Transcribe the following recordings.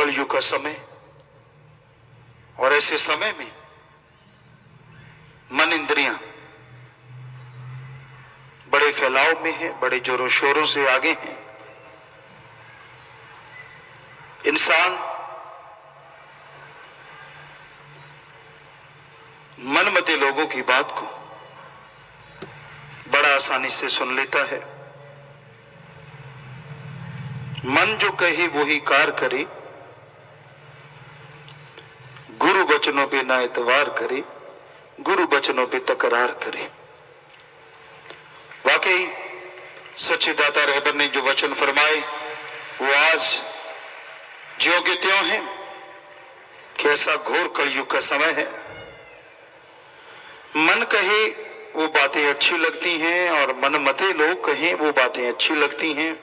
कलयुग का समय, और ऐसे समय में मन इंद्रियां बड़े फैलाव में है, बड़े जोरों शोरों से आगे हैं। इंसान मनमते लोगों की बात को बड़ा आसानी से सुन लेता है। मन जो कहे वो ही कार करे, गुरु वचनों पे ना एतवार करे, गुरु वचनों पे तकरार करे। वाकई सच्चे दाता रहबर ने जो वचन फरमाए वो आज ज्यों के त्यों हैं कि ऐसा घोर कलयुग का समय है। मन कहे वो बातें अच्छी लगती हैं और मनमते लोग कहें वो बातें अच्छी लगती हैं।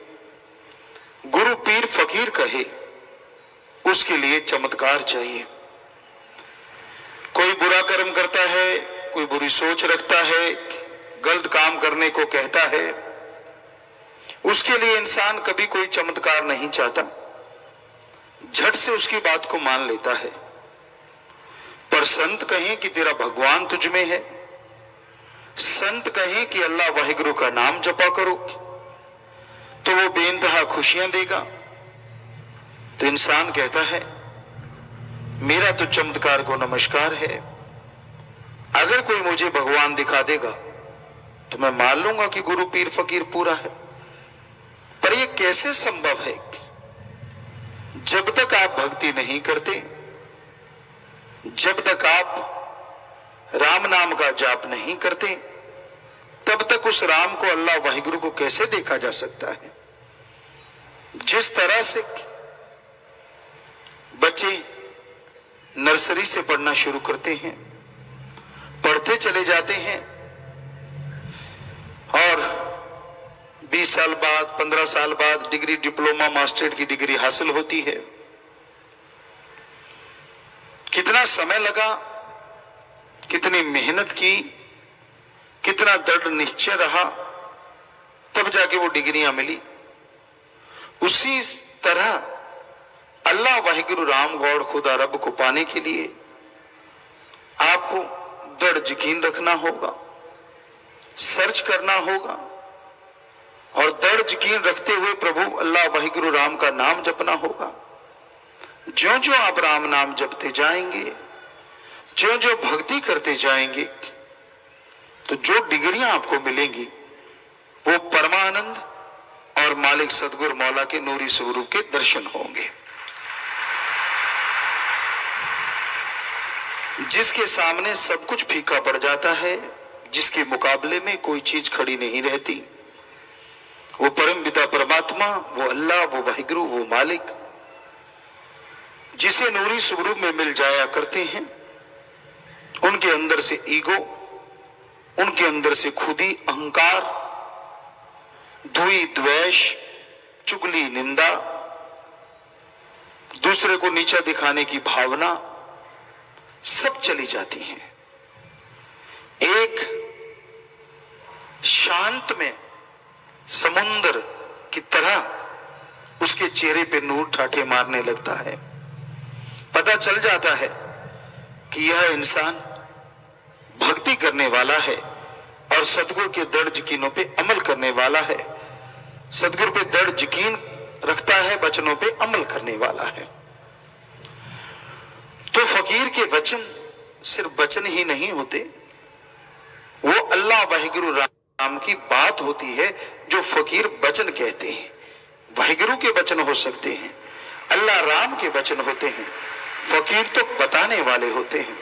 गुरु पीर फकीर कहे उसके लिए चमत्कार चाहिए। कोई बुरा कर्म करता है, कोई बुरी सोच रखता है, गलत काम करने को कहता है, उसके लिए इंसान कभी कोई चमत्कार नहीं चाहता, झट से उसकी बात को मान लेता है। पर संत कहें कि तेरा भगवान तुझ में है, संत कहें कि अल्लाह वाहिगुरु का नाम जपा करो, तो वो बेइंतहा खुशियां देगा। तो इंसान कहता है मेरा तो चमत्कार को नमस्कार है, अगर कोई मुझे भगवान दिखा देगा तो मैं मान लूंगा कि गुरु पीर फकीर पूरा है। पर यह कैसे संभव है? जब तक आप भक्ति नहीं करते, जब तक आप राम नाम का जाप नहीं करते, तब तक उस राम को, अल्लाह वाहिगुरु को कैसे देखा जा सकता है? जिस तरह से बच्चे नर्सरी से पढ़ना शुरू करते हैं, पढ़ते चले जाते हैं और 20 साल बाद, 15 साल बाद डिग्री, डिप्लोमा, मास्टरेट की डिग्री हासिल होती है। कितना समय लगा, कितनी मेहनत की, कितना दृढ़ निश्चय रहा, तब जाके वो डिग्रियां मिली। उसी तरह अल्लाह वाहिगुरु राम गौड़ खुदा रब को पाने के लिए आपको दृढ़ यकीन रखना होगा, सर्च करना होगा और दृढ़ यकीन रखते हुए प्रभु अल्लाह वाहिगुरु राम का नाम जपना होगा। ज्यों ज्यों आप राम नाम जपते जाएंगे, ज्यों ज्यों भक्ति करते जाएंगे, तो जो डिग्रियां आपको मिलेंगी वो परमानंद और मालिक सदगुरु मौला के नूरी स्वरूप के दर्शन होंगे। जिसके सामने सब कुछ फीका पड़ जाता है, जिसके मुकाबले में कोई चीज खड़ी नहीं रहती, वो परम पिता परमात्मा, वो अल्लाह, वो वाहिगुरु, वो मालिक, जिसे नूरी स्वरूप में मिल जाया करते हैं, उनके अंदर से ईगो, उनके अंदर से खुदी, अहंकार, द्वेष, द्वेष, चुगली, निंदा, दूसरे को नीचा दिखाने की भावना सब चली जाती हैं। एक शांत में समुद्र की तरह उसके चेहरे पे नूर ठाठे मारने लगता है। पता चल जाता है कि यह इंसान भक्ति करने वाला है और सदगुरु के दृढ़ यकीनों पे अमल करने वाला है, सदगुरु पे दृढ़ यकीन रखता है, वचनों पे अमल करने वाला है। तो फकीर के वचन सिर्फ वचन ही नहीं होते, वो अल्लाह वाहिगुरु राम की बात होती है जो फकीर वचन कहते हैं। वाहिगुरु के वचन हो सकते हैं, अल्लाह राम के वचन होते हैं, फकीर तो बताने वाले होते हैं।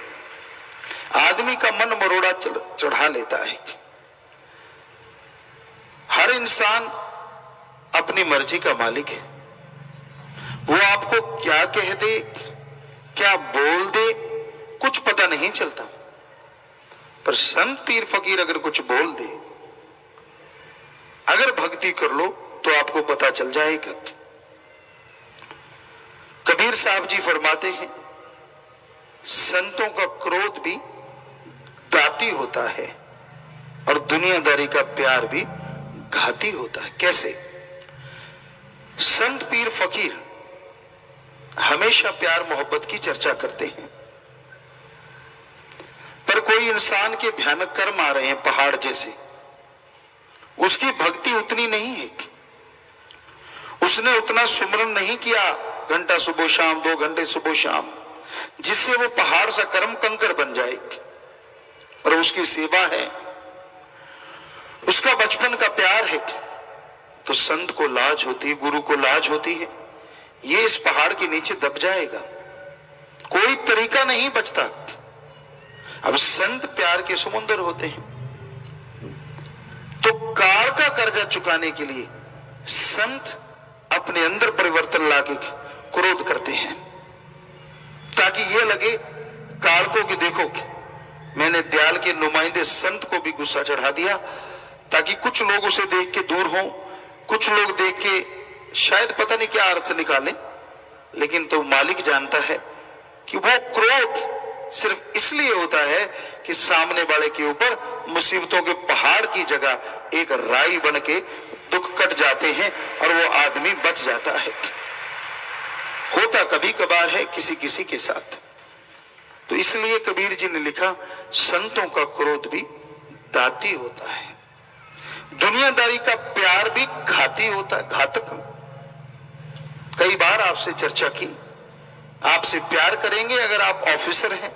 आदमी का मन मरोड़ा चढ़ा लेता है। हर इंसान अपनी मर्जी का मालिक है। वो आपको क्या कह दे, क्या बोल दे, कुछ पता नहीं चलता। पर संत पीर फकीर अगर कुछ बोल दे, अगर भक्ति कर लो तो आपको पता चल जाएगा। कबीर साहब जी फरमाते हैं, संतों का क्रोध भी दाती होता है और दुनियादारी का प्यार भी घाती होता है। कैसे? संत पीर फकीर हमेशा प्यार मोहब्बत की चर्चा करते हैं, पर कोई इंसान के भयानक कर्म आ रहे हैं पहाड़ जैसे, उसकी भक्ति उतनी नहीं है, उसने उतना सुमरन नहीं किया घंटा सुबह शाम, 2 घंटे सुबह शाम, जिससे वो पहाड़ सा कर्म कंकर बन जाए। और उसकी सेवा है, उसका बचपन का प्यार है, तो संत को लाज होती है, गुरु को लाज होती है, ये इस पहाड़ के नीचे दब जाएगा, कोई तरीका नहीं बचता। अब संत प्यार के समुंदर होते हैं, तो काल का कर्जा चुकाने के लिए संत अपने अंदर परिवर्तन लाके क्रोध करते हैं, ताकि यह लगे काल को कि देखो मैंने दयाल के नुमाइंदे संत को भी गुस्सा चढ़ा दिया, ताकि कुछ लोग उसे देख के दूर हों, कुछ लोग देख के शायद पता नहीं क्या अर्थ निकालें, लेकिन तो मालिक जानता है कि वो क्रोध सिर्फ इसलिए होता है कि सामने वाले के ऊपर मुसीबतों के पहाड़ की जगह एक राई बन के दुख कट जाते हैं और वो आदमी बच जाता है। होता कभी कभार है किसी किसी के साथ। तो इसलिए कबीर जी ने लिखा, संतों का क्रोध भी दाती होता है, दुनियादारी का प्यार भी घाती होता है, घातक। कई बार आपसे चर्चा की, आपसे प्यार करेंगे अगर आप ऑफिसर हैं,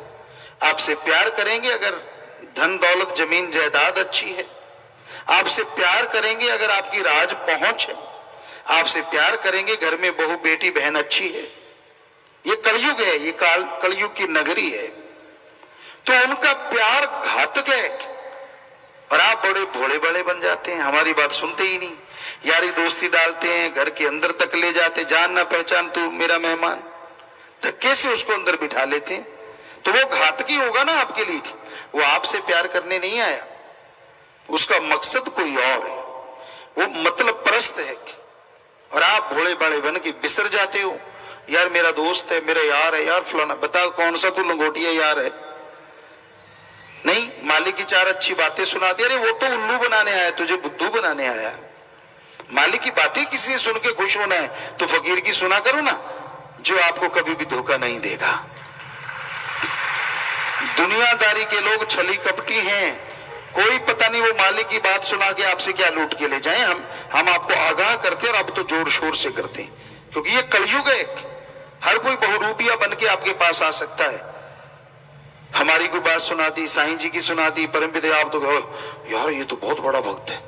आपसे प्यार करेंगे अगर धन दौलत जमीन जायदाद अच्छी है, आपसे प्यार करेंगे अगर आपकी राज पहुंच है, आपसे प्यार करेंगे घर में बहू बेटी बहन अच्छी है। ये कलयुग है, ये कलयुग की नगरी है, तो उनका प्यार घातक है और आप बड़े भोले बड़े बन जाते हैं, हमारी बात सुनते ही नहीं, यारी दोस्ती डालते हैं, घर के अंदर तक ले जाते, जान ना पहचान तू मेरा मेहमान, धक्के से उसको अंदर बिठा लेते हैं। तो वो घातकी होगा ना आपके लिए, वो आपसे प्यार करने नहीं आया, उसका मकसद कोई और है, वो मतलब परस्त है। और आप भोले बड़े बन के बिसर जाते हो, यार मेरा दोस्त है, मेरा यार है, यार फलाना, बता कौन सा तू लंगोटिया यार है? नहीं, मालिक की 4 अच्छी बातें सुना दी, अरे वो तो उल्लू बनाने आया, तुझे बुद्धू बनाने आया। मालिक की बातें किसी से सुन के खुश होना है तो फकीर की सुना करो ना, जो आपको कभी भी धोखा नहीं देगा। दुनियादारी के लोग छली कपटी हैं, कोई पता नहीं वो मालिक की बात सुना के आपसे क्या लूट के ले जाएं। हम आपको आगाह करते हैं और अब तो जोर शोर से करते हैं, क्योंकि ये कलयुग है, हर कोई बहुरूपिया बन के आपके पास आ सकता है। हमारी कोई बात सुना दी, साईं जी की सुना दी, परमपिता, आप तो कहो यार ये तो बहुत बड़ा भक्त है,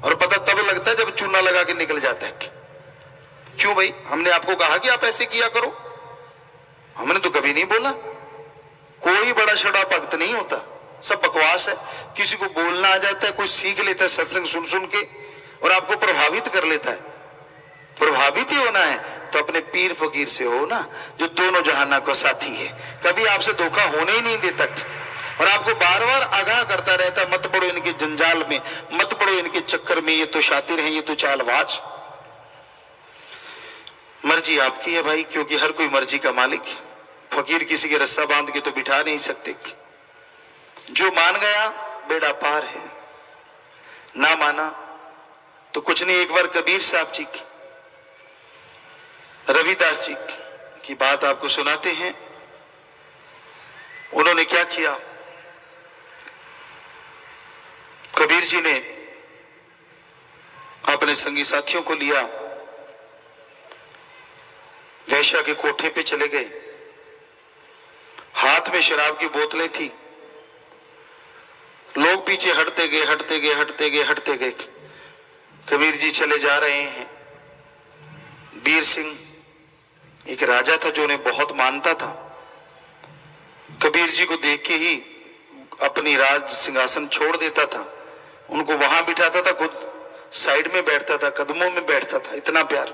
और पता तब लगता है जब चूना लगा के निकल जाता है। क्यों भाई, हमने आपको कहा कि आप ऐसे किया करो? हमने तो कभी नहीं बोला। कोई बड़ा छड़ा भक्त नहीं होता, सब बकवास है। किसी को बोलना आ जाता है, कोई सीख लेता है सत्संग सुन सुन के और आपको प्रभावित कर लेता है। प्रभावित ही होना है तो अपने पीर फकीर से हो ना, जो दोनों जहाना का साथी है, कभी आपसे धोखा होने ही नहीं देता और आपको बार बार आगाह करता रहता है, मत पड़ो इनके जंजाल में, मत पड़ो इनके चक्कर में, ये तो शातिर हैं, ये तो चालबाज। मर्जी आपकी है भाई, क्योंकि हर कोई मर्जी का मालिक। फकीर किसी के रस्सा बांध के तो बिठा नहीं सकते। जो मान गया बेड़ा पार है, ना माना तो कुछ नहीं। एक बार कबीर साहब जी की, रविदास जी की बात आपको सुनाते हैं। उन्होंने क्या किया, कबीर जी ने अपने संगी साथियों को लिया, वैश्या के कोठे पे चले गए। हाथ में शराब की बोतलें थी, लोग पीछे हटते गए, हटते गए, हटते गए, हटते गए। कबीर जी चले जा रहे हैं। बीर सिंह एक राजा था जो उन्हें बहुत मानता था। कबीर जी को देख के ही अपनी राज सिंहासन छोड़ देता था, उनको वहां बिठाता था, खुद साइड में बैठता था, कदमों में बैठता था, इतना प्यार।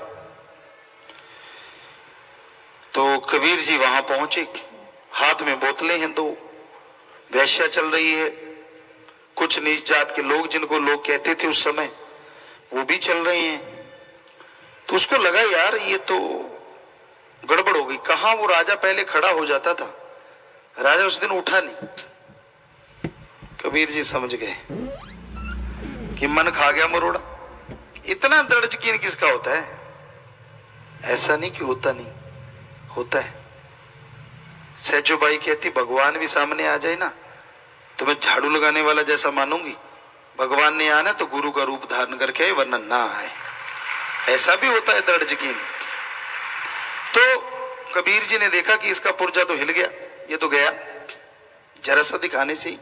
तो कबीर जी वहां पहुंचे, हाथ में बोतलें हैं 2, वैश्या चल रही है, कुछ नीच जात के लोग जिनको लोग कहते थे उस समय, वो भी चल रहे हैं। तो उसको लगा यार ये तो गड़बड़ हो गई। कहां वो राजा पहले खड़ा हो जाता था, राजा उस दिन उठा नहीं। कबीर जी समझ गए कि मन खा गया मरोड़ा। इतना दृढ़ यकीन किसका होता है? ऐसा नहीं कि होता नहीं, होता है। सहजोबाई कहती भगवान भी सामने आ जाए ना तो मैं झाड़ू लगाने वाला जैसा मानूंगी, भगवान ने आना तो गुरु का रूप धारण करके आए वरना ना आए। ऐसा भी होता है दृढ़ यकीन। तो कबीर जी ने देखा कि इसका पुर्जा तो हिल गया, ये तो गया जरा सा दिखाने से ही।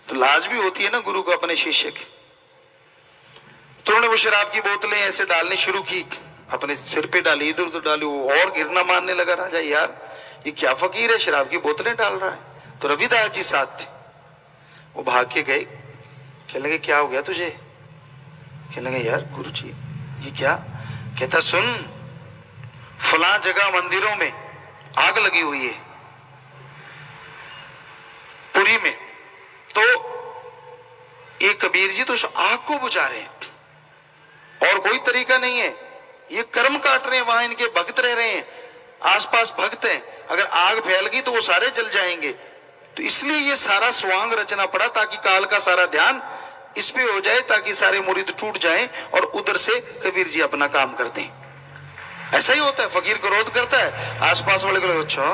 तो लाज भी होती है ना गुरु को अपने शिष्य की। तो उन्होंने वो शराब की बोतलें ऐसे डालनी शुरू की, अपने सिर पे डाली, इधर उधर डाली, वो और गिरना मारने लगा। राजा यार ये क्या फकीर है, शराब की बोतलें डाल रहा है। तो रविदास जी साथ थे, वो भाग के गए, कहने लगे क्या हो गया तुझे? कहने लगे यार गुरु जी ये क्या? कहता सुन, फलां जगह मंदिरों में आग लगी हुई है पुरी में, तो ये कबीर जी तो उस आग को बुझा रहे हैं और कोई तरीका नहीं है, ये कर्म काट रहे हैं, वहां इनके भक्त रह रहे हैं, आसपास भक्त हैं, अगर आग फैल गई तो वो सारे जल जाएंगे। तो इसलिए ये सारा स्वांग रचना पड़ा ताकि काल का सारा ध्यान इस पे हो जाए, ताकि सारे मुरीद टूट जाएं और उधर से कबीर जी अपना काम करते हैं। ऐसा ही होता है, फकीर क्रोध करता है, आसपास वाले को अच्छा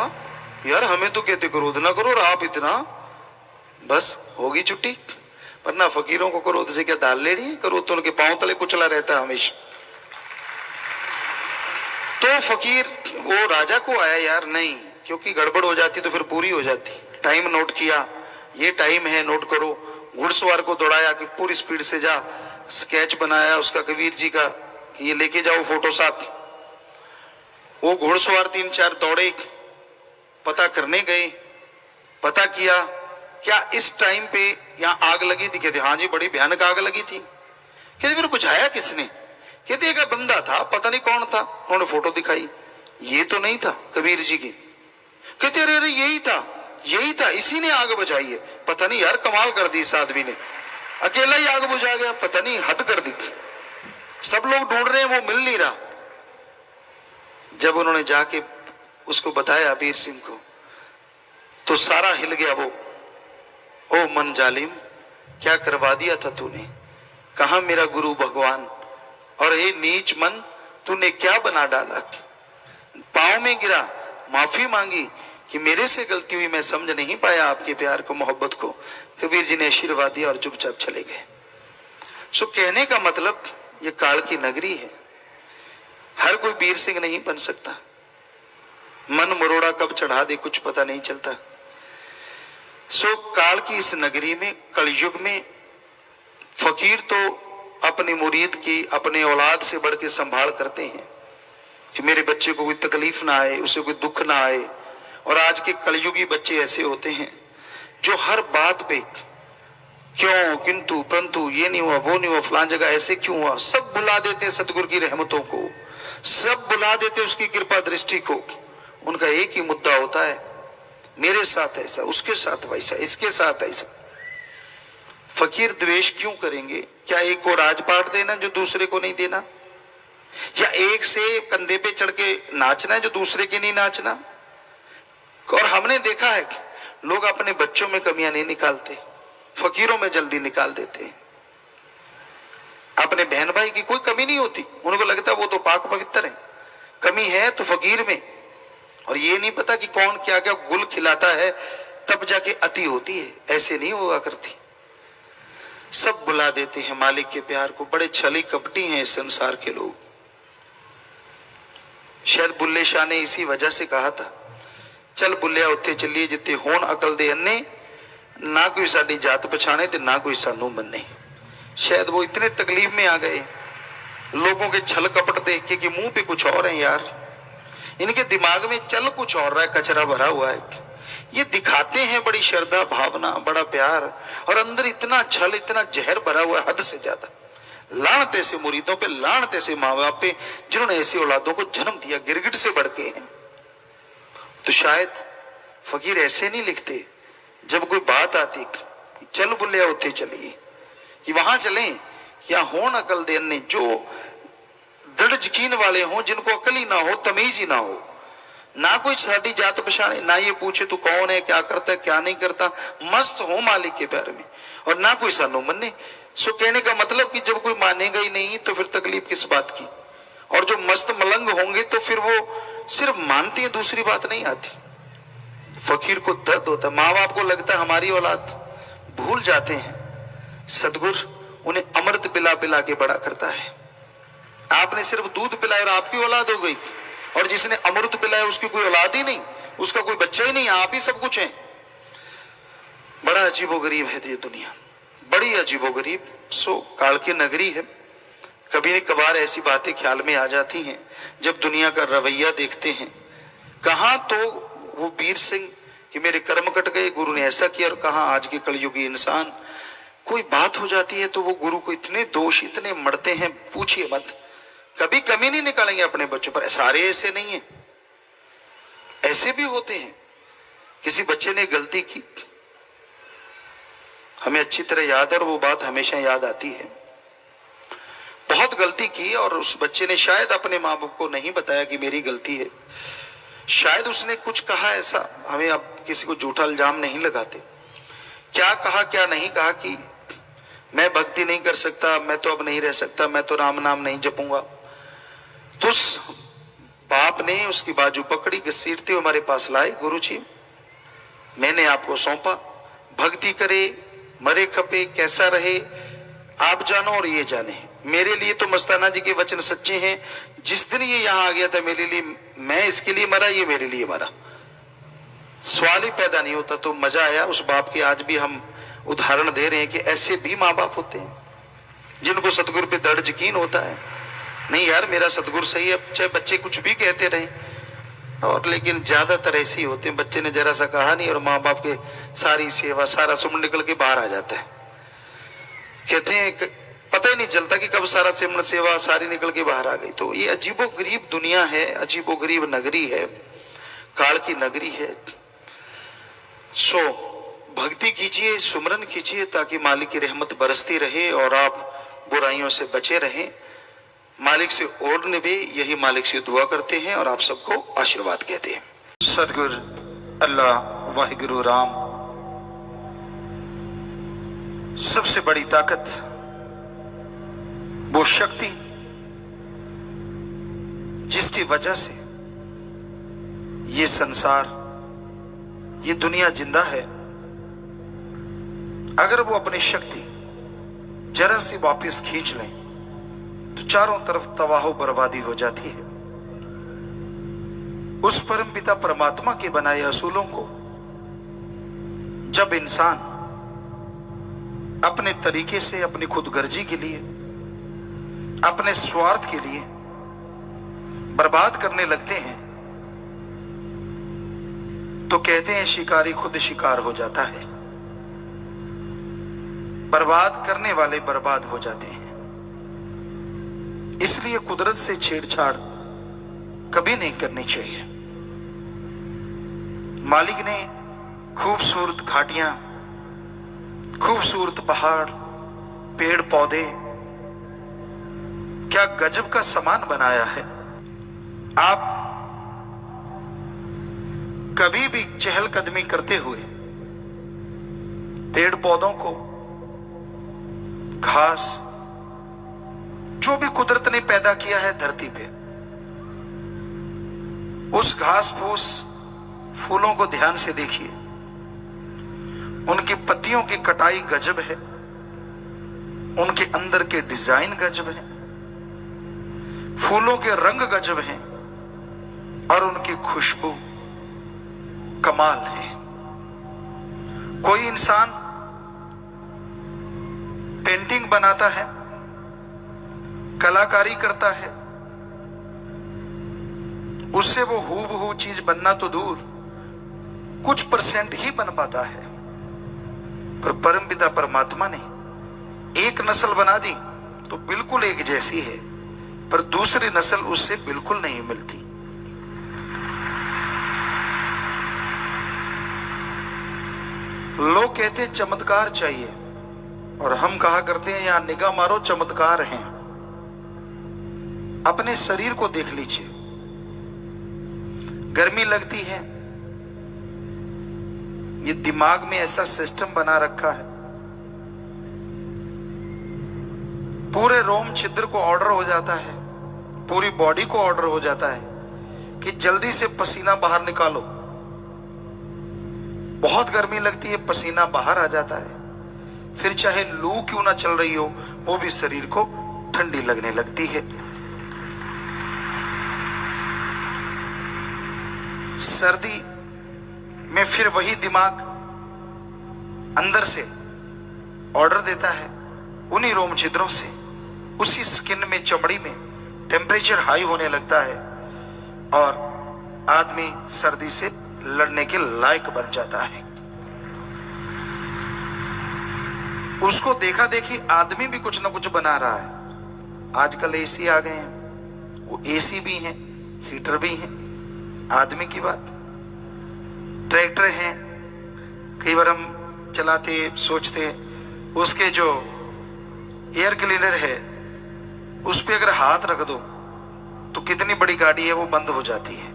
यार हमें तो कहते क्रोध ना करो और आप इतना, बस होगी छुट्टी। वरना फकीरों को क्रोध से क्या दाल लेनी है? क्रोध तो उनके पांव तले कुचला रहता है हमेशा। तो फकीर वो राजा को आया यार नहीं, क्योंकि गड़बड़ हो जाती तो फिर पूरी हो जाती। टाइम नोट किया, ये टाइम है नोट करो, घुड़सवार को दौड़ाया कि पूरी स्पीड से जा, स्केच बनाया उसका कबीर जी का कि ये लेके जाओ फोटो साथ। वो घुड़सवार 3-4 दौड़े, पता करने गए, पता किया क्या इस टाइम पे यहाँ आग लगी थी? कहते हाँ जी बड़ी भयानक आग लगी थी। कहते फिर बुझाया किसने? कहते एक बंदा था, पता नहीं कौन था, उन्होंने फोटो दिखाई, ये तो नहीं था कबीर जी की। कहते अरे अरे यही था, इसी ने आग बुझाई है। पता नहीं यार कमाल कर दी इस आदमी ने, अकेला ही आग बुझा गया, पता नहीं हद कर दी, सब लोग ढूंढ रहे हैं वो मिल नहीं रहा। जब उन्होंने जाके उसको बताया वीर सिंह को, तो सारा हिल गया वो। ओ मन जालिम, क्या करवा दिया था तूने, कहा मेरा गुरु भगवान, और हे नीच मन तूने क्या बना डाला। पांव में गिरा, माफी मांगी कि मेरे से गलती हुई, मैं समझ नहीं पाया आपके प्यार को, मोहब्बत को। कबीर जी ने आशीर्वाद दिया और चुपचाप चले गए। सो कहने का मतलब ये काल की नगरी है, हर कोई वीर सिंह नहीं बन सकता। मन मरोड़ा कब चढ़ा दे कुछ पता नहीं चलता। सो काल की इस नगरी में, कलयुग में, फकीर तो अपनी मुरीद की अपने औलाद से बढ़ के संभाल करते हैं कि मेरे बच्चे को कोई तकलीफ ना आए, उसे कोई दुख ना आए। और आज के कलयुगी बच्चे ऐसे होते हैं जो हर बात पे क्यों, किंतु, परंतु, ये नहीं हुआ, वो नहीं हुआ, फलां जगह ऐसे क्यों हुआ, सब भुला देते हैं सतगुरु की रहमतों को, सब भुला देते हैं उसकी कृपा दृष्टि को। उनका एक ही मुद्दा होता है, मेरे साथ ऐसा, उसके साथ वैसा, इसके साथ ऐसा। फकीर द्वेष क्यों करेंगे? क्या एक को राजपाट देना जो दूसरे को नहीं देना, या एक से कंधे पे चढ़ के नाचना है जो दूसरे के नहीं नाचना। और हमने देखा है कि लोग अपने बच्चों में कमियां नहीं निकालते, फकीरों में जल्दी निकाल देते हैं। अपने बहन भाई की कोई कमी नहीं होती, उनको लगता है वो तो पाक पवित्र है, कमी है तो फकीर में। और ये नहीं पता कि कौन क्या क्या गुल खिलाता है, तब जाके अति होती है, ऐसे नहीं हुआ करती। सब बुला देते हैं मालिक के प्यार को, बड़े छली कपटी हैं इस संसार के लोग। शायद बुल्ले शाह ने इसी वजह से कहा था, चल बुल्लिया उत्थे चलिए जिथे होन अकल दे अन्ने, ना कोई साडी जात पछाणे ते ना कोई सानू मन्ने। शायद वो इतने तकलीफ में आ गए लोगों के छल कपट देख के कि मुंह पे कुछ और है यार, इनके दिमाग में चल कुछ और रहा है, कचरा भरा हुआ है। ये दिखाते हैं बड़ी श्रद्धा भावना, बड़ा प्यार, और अंदर इतना छल, इतना जहर भरा हुआ है हद से ज्यादा। लानते से मुरीदों पे, लानते से माँ बाप पे जिन्होंने ऐसी औलादों को जन्म दिया, गिरगिट से बढ़ के हैं। तो शायद फकीर ऐसे नहीं लिखते, जब कोई बात आती चल बुल्लिया उत्थे चलिए, कि वहां चलें, या होन अकल दे अन्ने, जो दृढ़ यकीन वाले हों, जिनको अकल ही ना हो, तमीज ही ना हो, ना कोई साडी जात पछाणे, ना ये पूछे तू कौन है, क्या करता है, क्या नहीं करता, मस्त हो मालिक के प्यार में, और ना कोई सानू मन्ने। सो कहने का मतलब कि जब कोई मानेगा ही नहीं तो फिर तकलीफ किस बात की। और जो मस्त मलंग होंगे तो फिर वो सिर्फ मानती है, दूसरी बात नहीं आती। फकीर को दर्द होता है, माँ बाप को लगता है हमारी औलाद, भूल जाते हैं सदगुरु उन्हें अमृत पिला पिला के बड़ा करता है। आपने सिर्फ दूध पिलाया और आपकी औलाद हो गई, और जिसने अमृत पिलाया उसकी कोई औलाद ही नहीं, उसका कोई बच्चा ही नहीं, आप ही सब कुछ है। बड़ा अजीबोगरीब है ये दुनिया, बड़ी अजीबोगरीब। सो काल की नगरी है। कभी कभार ऐसी बातें ख्याल में आ जाती हैं जब दुनिया का रवैया देखते हैं। कहां तो वो वीर सिंह कि मेरे कर्म कट गए, गुरु ने ऐसा किया, और कहां आज के कलयुगी इंसान। कोई बात हो जाती है तो वो गुरु को इतने दोष इतने मरते हैं, पूछिए मत। कभी कमी नहीं निकालेंगे अपने बच्चों पर। सारे ऐसे नहीं है, ऐसे भी होते हैं। किसी बच्चे ने गलती की, हमें अच्छी तरह याद है और वो बात हमेशा याद आती है। बहुत गलती की और उस बच्चे ने शायद अपने माँ बाप को नहीं बताया कि मेरी गलती है। शायद उसने कुछ कहा ऐसा, हमें अब किसी को झूठा इल्जाम नहीं लगाते। क्या कहा क्या नहीं कहा कि मैं भक्ति नहीं कर सकता, मैं तो अब नहीं रह सकता, मैं तो राम नाम नहीं जपूंगा। तो उस बाप ने उसकी बाजू पकड़ी, घसीटते हुए हमारे पास लाए। गुरु जी मैंने आपको सौंपा, भक्ति करे मरे खपे, कैसा रहे आप जानो और ये जाने। मेरे लिए तो मस्ताना जी के वचन सच्चे हैं। जिस दिन ये यहां आ गया था मेरे लिए, मैं इसके लिए मरा, ये मेरे लिए मरा, सवाल ही पैदा नहीं होता। तो मजा आया उस बाप के। आज भी हम उदाहरण दे रहे हैं कि ऐसे भी माँ बाप होते हैं जिनको सतगुरु पे दृढ़ यकीन होता है। नहीं यार मेरा सतगुरु सही है, चाहे बच्चे कुछ भी कहते रहे, और लेकिन ज्यादातर ऐसे ही होते हैं। बच्चे ने जरा सा कहा नहीं और माँ बाप के सारी सेवा सारा सुमन निकल के बाहर आ जाता है। कहते हैं पता ही नहीं चलता कि कब सारा सिमरन सेवा सारी निकल के बाहर आ गई। तो ये अजीबोगरीब दुनिया है, अजीबोगरीब नगरी है, काल की नगरी है। सो भक्ति कीजिए, सुमरन कीजिए, ताकि मालिक की रहमत बरसती रहे और आप बुराइयों से बचे रहें। मालिक से और निभे, यही मालिक से दुआ करते हैं और आप सबको आशीर्वाद कहते हैं। सतगुरु अल्लाह वाहिगुरु राम, सबसे बड़ी ताकत, वो शक्ति जिसकी वजह से ये संसार, ये दुनिया जिंदा है। अगर वो अपनी शक्ति जरा सी वापस खींच लें तो चारों तरफ तबाह बर्बादी हो जाती है। उस परम पिता परमात्मा के बनाए असूलों को जब इंसान अपने तरीके से, अपनी खुदगर्जी के लिए, अपने स्वार्थ के लिए बर्बाद करने लगते हैं तो कहते हैं शिकारी खुद शिकार हो जाता है। बर्बाद करने वाले बर्बाद हो जाते हैं। इसलिए कुदरत से छेड़छाड़ कभी नहीं करनी चाहिए। मालिक ने खूबसूरत घाटियां, खूबसूरत पहाड़, पेड़ पौधे, क्या गजब का सामान बनाया है। आप कभी भी चहलकदमी करते हुए पेड़ पौधों को, घास, जो भी कुदरत ने पैदा किया है धरती पे, उस घास फूस फूलों को ध्यान से देखिए। उनकी पत्तियों की कटाई गजब है, उनके अंदर के डिजाइन गजब है, फूलों के रंग गजब हैं और उनकी खुशबू कमाल है। कोई इंसान पेंटिंग बनाता है, कलाकारी करता है, उससे वो हूबहू चीज बनना तो दूर, कुछ परसेंट ही बन पाता है। पर परमपिता परमात्मा ने एक नस्ल बना दी तो बिल्कुल एक जैसी है, पर दूसरी नस्ल उससे बिल्कुल नहीं मिलती। लोग कहते हैं चमत्कार चाहिए, और हम कहा करते हैं यहां निगाह मारो चमत्कार हैं। अपने शरीर को देख लीजिए, गर्मी लगती है, ये दिमाग में ऐसा सिस्टम बना रखा है, पूरे रोम छिद्र को ऑर्डर हो जाता है, पूरी बॉडी को ऑर्डर हो जाता है कि जल्दी से पसीना बाहर निकालो। बहुत गर्मी लगती है, पसीना बाहर आ जाता है, फिर चाहे लू क्यों ना चल रही हो वो भी शरीर को ठंडी लगने लगती है। सर्दी में फिर वही दिमाग अंदर से ऑर्डर देता है, उन्हीं रोम छिद्रों से, उसी स्किन में, चमड़ी में टेम्परेचर हाई होने लगता है और आदमी सर्दी से लड़ने के लायक बन जाता है। उसको देखा देखी आदमी भी कुछ ना कुछ बना रहा है। आजकल एसी आ गए हैं, वो एसी भी हैं, हीटर भी हैं। आदमी की बात, ट्रैक्टर हैं, कई बार हम चलाते सोचते उसके जो एयर क्लीनर है उस पे अगर हाथ रख दो तो कितनी बड़ी गाड़ी है वो बंद हो जाती है।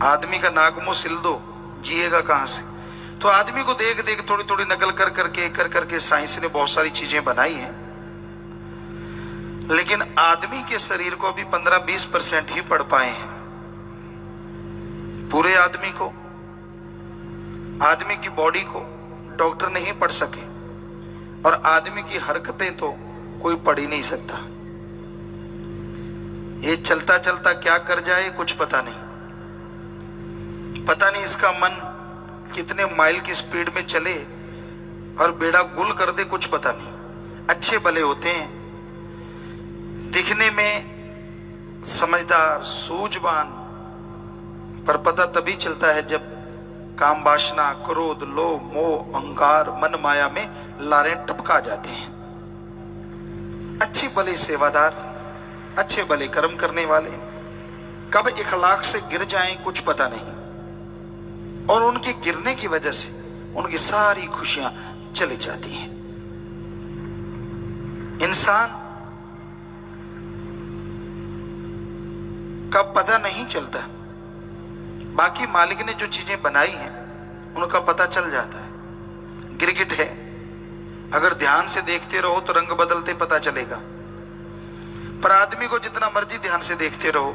आदमी का नाक मुंह सिल दो, जिएगा कहां से? तो आदमी को देख देख थोड़ी थोड़ी नकल कर करके साइंस ने बहुत सारी चीजें बनाई हैं, लेकिन आदमी के शरीर को अभी 15-20% ही पढ़ पाए हैं। पूरे आदमी को, आदमी की बॉडी को डॉक्टर नहीं पढ़ सके, और आदमी की हरकतें तो कोई पढ़ ही नहीं सकता। ये चलता चलता क्या कर जाए कुछ पता नहीं। पता नहीं इसका मन कितने माइल की स्पीड में चले और बेड़ा गुल कर दे, कुछ पता नहीं। अच्छे भले होते हैं, दिखने में समझदार, सूझवान, पर पता तभी चलता है जब काम, वासना, क्रोध, लोभ, मोह, अहंकार, मन माया में लारे टपका जाते हैं। अच्छे भले सेवादार, अच्छे भले कर्म करने वाले कब इखलाक से गिर जाएं कुछ पता नहीं, और उनके गिरने की वजह से उनकी सारी खुशियां चली जाती हैं। इंसान का पता नहीं चलता, बाकी मालिक ने जो चीजें बनाई हैं उनका पता चल जाता है। गिरगिट है, अगर ध्यान से देखते रहो तो रंग बदलते पता चलेगा, पर आदमी को जितना मर्जी ध्यान से देखते रहो,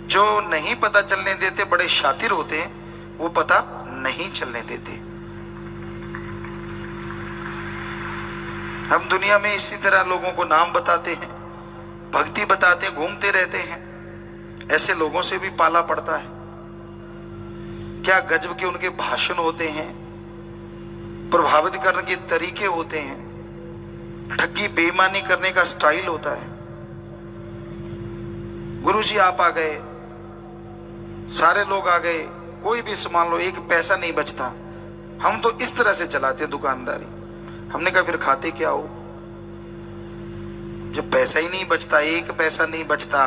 जो नहीं पता चलने देते बड़े शातिर होते हैं, वो पता नहीं चलने देते। हम दुनिया में इसी तरह लोगों को नाम बताते हैं, भक्ति बताते हैं, घूमते रहते हैं। ऐसे लोगों से भी पाला पड़ता है। क्या गजब के उनके भाषण होते हैं, प्रभावित करने के तरीके होते हैं, ठगी बेईमानी करने का स्टाइल होता है। गुरुजी आप आ गए, सारे लोग आ गए, कोई भी सामान लो, एक पैसा नहीं बचता। हम तो इस तरह से चलाते हैं दुकानदारी। हमने कहा फिर खाते क्या हो जब पैसा ही नहीं बचता, एक पैसा नहीं बचता।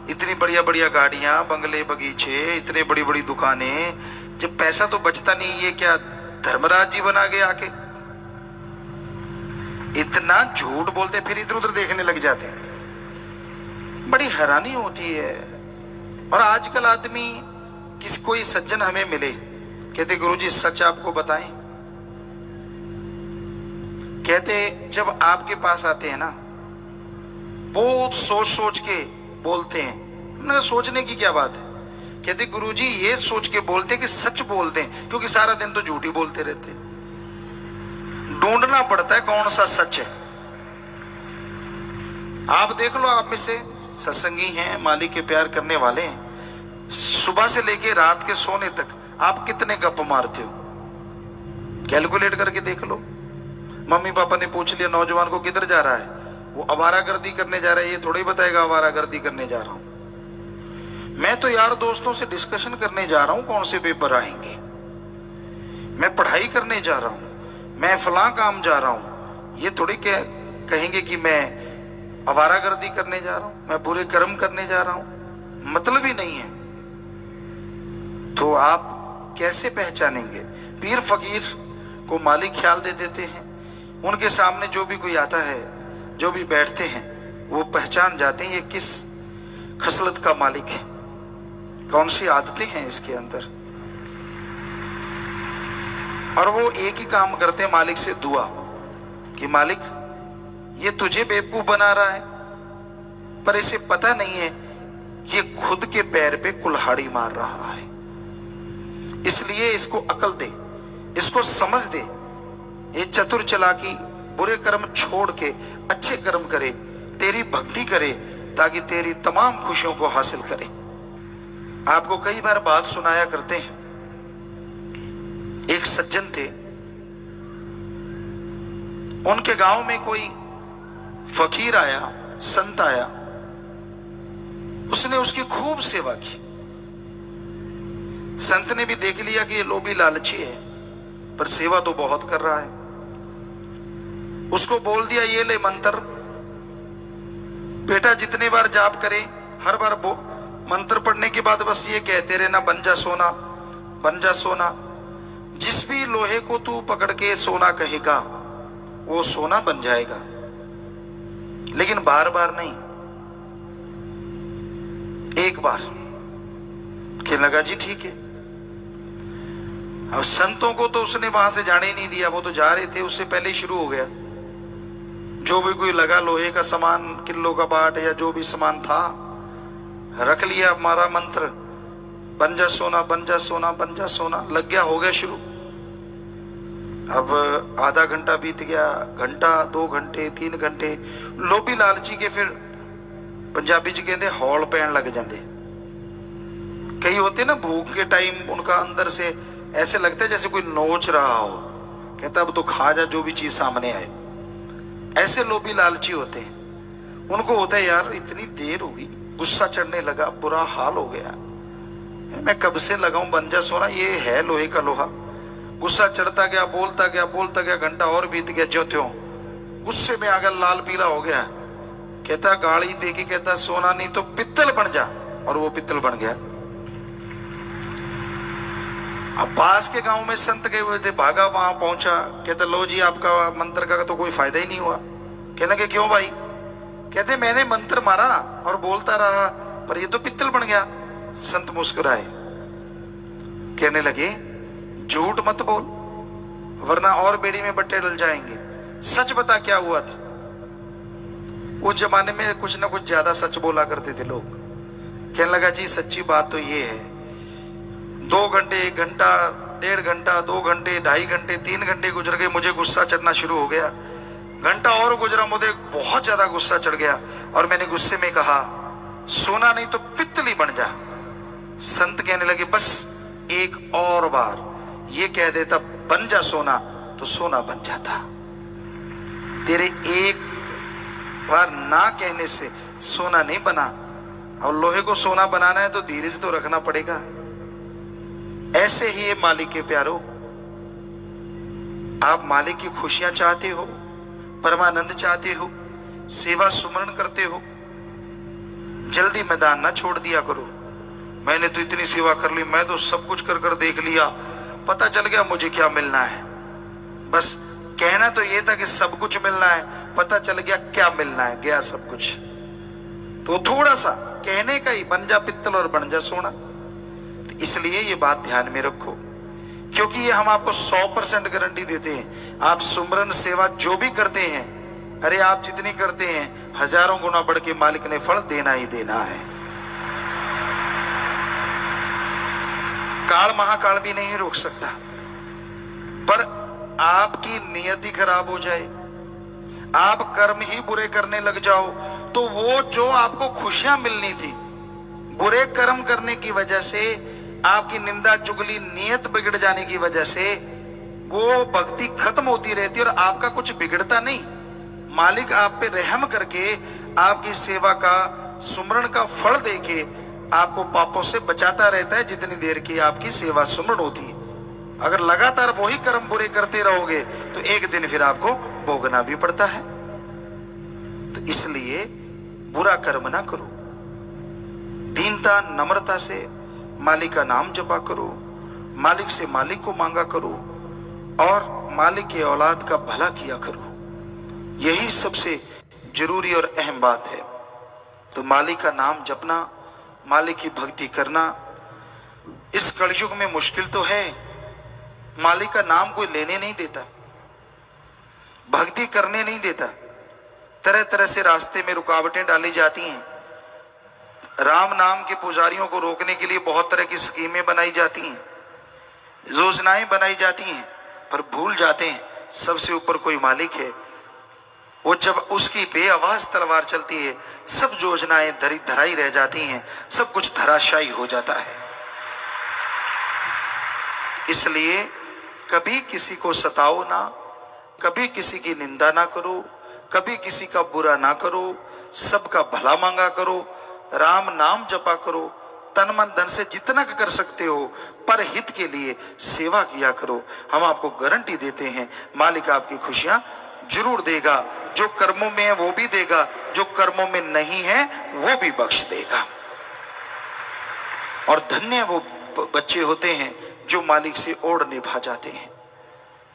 इतनी बढ़िया बढ़िया गाड़ियां, बंगले, बगीचे, इतने बड़ी बड़ी दुकानें, जब पैसा तो बचता नहीं, ये क्या धर्मराज जी बना गए आके? इतना झूठ बोलते, फिर इधर उधर देखने लग जाते हैं। बड़ी हैरानी होती है। और आजकल आदमी, कोई सज्जन हमें मिले, कहते गुरुजी सच आपको बताएं, कहते जब आपके पास आते हैं ना, बहुत सोच सोच के बोलते हैं। हमने सोचने की क्या बात है? कहते गुरुजी ये सोच के बोलते कि सच बोलते हैं, क्योंकि सारा दिन तो झूठ ही बोलते रहते। ढूंढना पड़ता है कौन सा सच है। आप देख लो, आप में से सत्संगी हैं, मालिक के प्यार करने वाले हैं, सुबह से लेके रात के सोने तक आप कितने गप मारते हो? कैलकुलेट करके देख लो। मम्मी पापा ने पूछ लिया नौजवान को किधर जा रहा है, वो आवारागर्दी करने जा रहा है, ये थोड़ी बताएगा आवारागर्दी करने जा रहा हूं। मैं तो यार दोस्तों से डिस्कशन करने जा रहा हूं कौन से पेपर आएंगे, मैं पढ़ाई करने जा रहा हूं, मैं फलां काम जा रहा हूं। ये थोड़ी कहेंगे कि मैं आवारागर्दी करने जा रहा हूं, मैं बुरे कर्म करने जा रहा हूं। मतलब ही नहीं है। तो आप कैसे पहचानेंगे? पीर फकीर को मालिक ख्याल दे देते हैं। उनके सामने जो भी कोई आता है, जो भी बैठते हैं, वो पहचान जाते हैं ये किस खसलत का मालिक है, कौन सी आदतें हैं इसके अंदर। और वो एक ही काम करते हैं मालिक से दुआ कि मालिक ये तुझे बेवकूफ बना रहा है, पर इसे पता नहीं है ये खुद के पैर पे कुल्हाड़ी मार रहा है। इसलिए इसको अकल दे, इसको समझ दे। ये चतुर चालाकी बुरे कर्म छोड़ के अच्छे कर्म करे, तेरी भक्ति करे, ताकि तेरी तमाम खुशियों को हासिल करे। आपको कई बार बात सुनाया करते हैं, एक सज्जन थे, उनके गांव में कोई फकीर आया, संत आया, उसने उसकी खूब सेवा की। संत ने भी देख लिया कि ये लोभी लालची है, पर सेवा तो बहुत कर रहा है। उसको बोल दिया, ये ले मंत्र, बेटा जितने बार जाप करे, हर बार मंत्र पढ़ने के बाद बस ये कहते रहना, बन जा सोना, बन जा सोना। जिस भी लोहे को तू पकड़ के सोना कहेगा वो सोना बन जाएगा, लेकिन बार बार नहीं, एक बार। कहने लगा जी ठीक है। अब संतों को तो उसने वहां से जाने ही नहीं दिया, वो तो जा रहे थे, उससे पहले ही शुरू हो गया। जो भी कोई लगा लोहे का सामान, किलो का बाट या जो भी सामान था, रख लिया, मारा मंत्र, बन जा सोना, बन जा सोना, बन जा सोना, लग गया, हो गया शुरू। अब आधा घंटा बीत गया, घंटा, 2 घंटे, 3 घंटे। लोभी लालची के फिर पंजाबी च कहते हौल पैन लग जाते। कई होते ना भूख के टाइम उनका अंदर से ऐसे लगता है जैसे कोई नोच रहा हो, कहता अब तो खा जा जो भी चीज सामने आए। ऐसे लोभी लालची होते हैं। उनको होता है यार इतनी देर होगी, गुस्सा चढ़ने लगा, बुरा हाल हो गया, मैं कब से लगाऊं बन जा सोना, ये है लोहे का लोहा। गुस्सा चढ़ता गया, बोलता गया, बोलता गया, घंटा और बीत गया, ज्यों त्यों गुस्से में आ गया, लाल पीला हो गया। कहता गाली दे के कहता सोना नहीं तो पित्तल बन जा, और वो पित्तल बन गया। अब पास के गांव में संत गए हुए थे, भागा, वहां पहुंचा, कहता लो जी आपका मंत्र का तो कोई फायदा ही नहीं हुआ। कहने के क्यों भाई? कहते मैंने मंत्र मारा और बोलता रहा, पर ये तो पित्तल बन गया। संत मुस्कुराए, कहने लगे झूठ मत बोल, वरना और बेड़ी में बट्टे डल जाएंगे, सच बता क्या हुआ था। उस जमाने में कुछ ना कुछ ज्यादा सच बोला करते थे लोग। कहने लगा जी सच्ची बात तो ये है, 2 घंटे, 1 घंटा, 1.5 घंटा, 2 घंटे, 2.5 घंटे, 3 घंटे गुजर गए, मुझे गुस्सा चढ़ना शुरू हो गया। घंटा और गुजरा, मुझे बहुत ज्यादा गुस्सा चढ़ गया, और मैंने गुस्से में कहा सोना नहीं तो पित्तली बन जा। संत कहने लगे बस एक और बार ये कह देता बन जा सोना, तो सोना बन जाता। तेरे एक बार ना कहने से सोना नहीं बना, और लोहे को सोना बनाना है तो धीरज तो रखना पड़ेगा। ऐसे ही ये मालिक के प्यारो, आप मालिक की खुशियां चाहते हो, परमानंद चाहते हो, सेवा सुमरण करते हो, जल्दी मैदान ना छोड़ दिया करो। मैंने तो इतनी सेवा कर ली, मैं तो सब कुछ कर कर देख लिया, पता चल गया मुझे क्या मिलना है। बस कहना तो ये था कि सब कुछ मिलना है, पता चल गया क्या मिलना है, गया सब कुछ। तो थोड़ा सा कहने का ही, बन जा पित्तल और बन जा सोना। तो इसलिए ये बात ध्यान में रखो, क्योंकि ये हम आपको 100% गारंटी देते हैं। आप सुमरन सेवा जो भी करते हैं, अरे आप जितनी करते हैं, हजारों गुना बढ़ के मालिक ने फल देना ही देना है। काल महाकाल भी नहीं रोक सकता, पर आपकी नियति खराब हो जाए, आप कर्म ही बुरे करने लग जाओ, तो वो जो आपको खुशियां मिलनी थी, बुरे कर्म करने की वजह से, आपकी निंदा चुगली, नियत बिगड़ जाने की वजह से वो भक्ति खत्म होती रहती है और आपका कुछ बिगड़ता नहीं। मालिक आप पे रहम करके आपकी सेवा का, सुमरण का फल देके आपको पापों से बचाता रहता है, जितनी देर की आपकी सेवा सुमरण होती है। अगर लगातार वही कर्म बुरे करते रहोगे तो एक दिन फिर आपको भोगना भी पड़ता है। तो इसलिए बुरा कर्म ना करो, दीनता नम्रता से मालिक का नाम जपा करो, मालिक से मालिक को मांगा करो, और मालिक की औलाद का भला किया करो। यही सबसे जरूरी और अहम बात है। तो मालिक का नाम जपना, मालिक की भक्ति करना इस कलयुग में मुश्किल तो है। मालिक का नाम कोई लेने नहीं देता, भक्ति करने नहीं देता, तरह तरह से रास्ते में रुकावटें डाली जाती हैं। राम नाम के पुजारियों को रोकने के लिए बहुत तरह की स्कीमें बनाई जाती हैं, योजनाएं बनाई जाती हैं, पर भूल जाते हैं सबसे ऊपर कोई मालिक है। वो जब उसकी बेआवाज तलवार चलती है, सब योजनाएं धरी धराई रह जाती हैं, सब कुछ धराशायी हो जाता है। इसलिए कभी किसी को सताओ ना, कभी किसी की निंदा ना करो, कभी किसी का बुरा ना करो, सबका भला मांगा करो, राम नाम जपा करो, तन मन धन से जितना कर सकते हो पर हित के लिए सेवा किया करो। हम आपको गारंटी देते हैं मालिक आपकी खुशियां जरूर देगा। जो कर्मों में है वो भी देगा, जो कर्मों में नहीं है वो भी बख्श देगा। और धन्य वो बच्चे होते हैं जो मालिक से ओढ़ निभा जाते हैं।